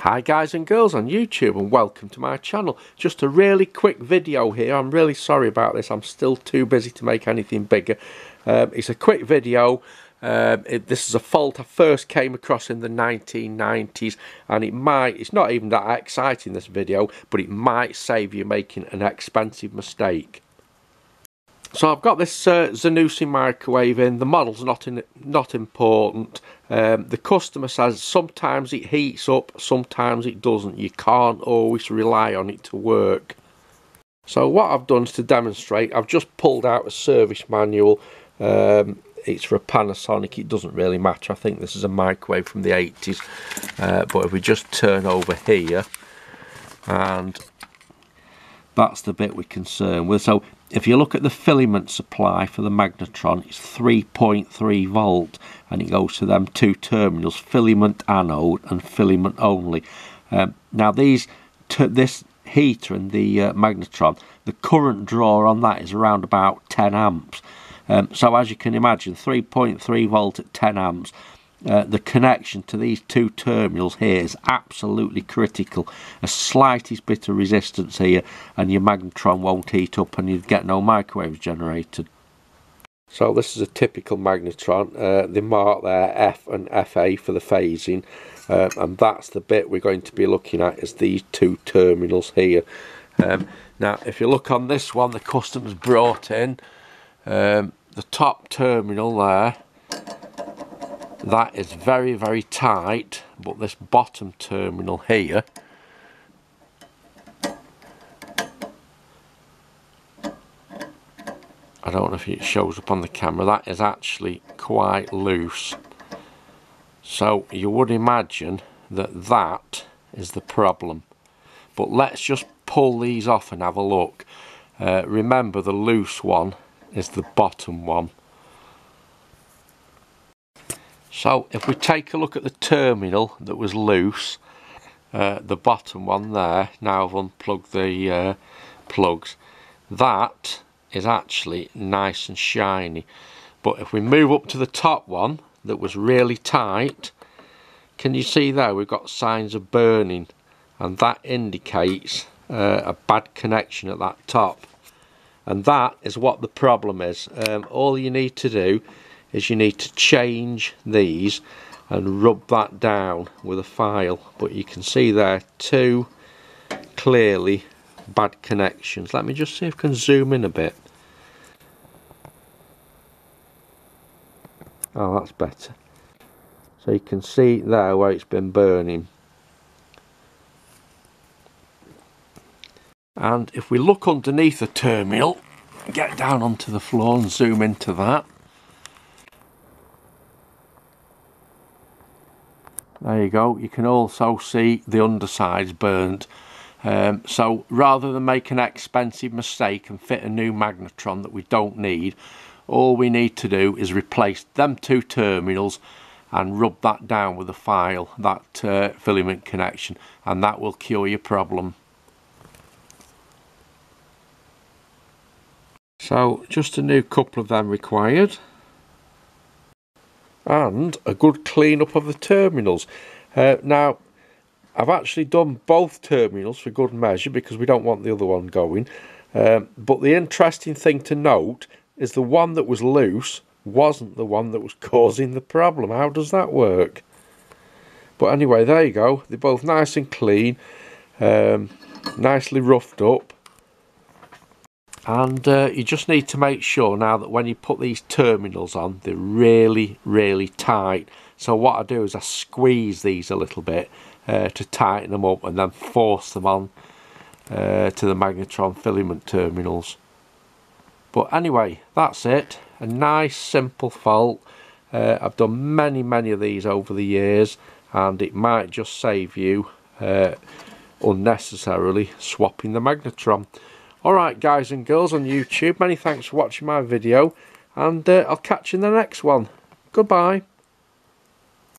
Hi guys and girls on YouTube and welcome to my channel. Just a really quick video here. I'm really sorry about this. I'm still too busy to make anything bigger. It's a quick video. This is a fault I first came across in the 1990s, and it's not even that exciting, this video, but it might save you making an expensive mistake. So I've got this Zanussi microwave in. The model's not important. The customer says sometimes it heats up, sometimes it doesn't. You can't always rely on it to work. So what I've done is to demonstrate, I've just pulled out a service manual. It's for a Panasonic. It doesn't really matter. I think this is a microwave from the 80s. But if we just turn over here, and that's the bit we're concerned with. So if you look at the filament supply for the magnetron, it's 3.3 volt, and it goes to them two terminals, filament anode and filament only. Now this heater and the magnetron, the current draw on that is around about 10 amps. So as you can imagine, 3.3 volt at 10 amps. The connection to these two terminals here is absolutely critical. A slightest bit of resistance here and your magnetron won't heat up and you'd get no microwaves generated. So this is a typical magnetron. They mark there F and FA for the phasing, and that's the bit we're going to be looking at, is these two terminals here. Now if you look on this one, the customer's brought in the top terminal there. That is very, very tight, but this bottom terminal here, I don't know if it shows up on the camera, that is actually quite loose. So you would imagine that that is the problem. But let's just pull these off and have a look. Remember, the loose one is the bottom one. So if we take a look at the terminal that was loose, the bottom one there, now I've unplugged the plugs, that is actually nice and shiny. But if we move up to the top one that was really tight, can you see there we've got signs of burning, and that indicates a bad connection at that top. And that is what the problem is. All you need to do is you need to change these and rub that down with a file. But you can see there two clearly bad connections. Let me just see if I can zoom in a bit. Oh, that's better. So you can see there where it's been burning. And if we look underneath the terminal, get down onto the floor and zoom into that. There you go. You can also see the underside's burnt. So rather than make an expensive mistake and fit a new magnetron that we don't need, all we need to do is replace them two terminals and rub that down with a file, that filament connection, and that will cure your problem. So just a new couple of them required, and a good clean up of the terminals. Now I've actually done both terminals for good measure because we don't want the other one going, but the interesting thing to note is the one that was loose wasn't the one that was causing the problem. How does that work? But anyway, there you go. They're both nice and clean, nicely roughed up. And you just need to make sure now that when you put these terminals on, they're really, really tight. So what I do is I squeeze these a little bit to tighten them up, and then force them on to the magnetron filament terminals. But anyway, that's it. A nice simple fault. I've done many of these over the years, and it might just save you unnecessarily swapping the magnetron. Alright guys and girls on YouTube, many thanks for watching my video, and I'll catch you in the next one. Goodbye.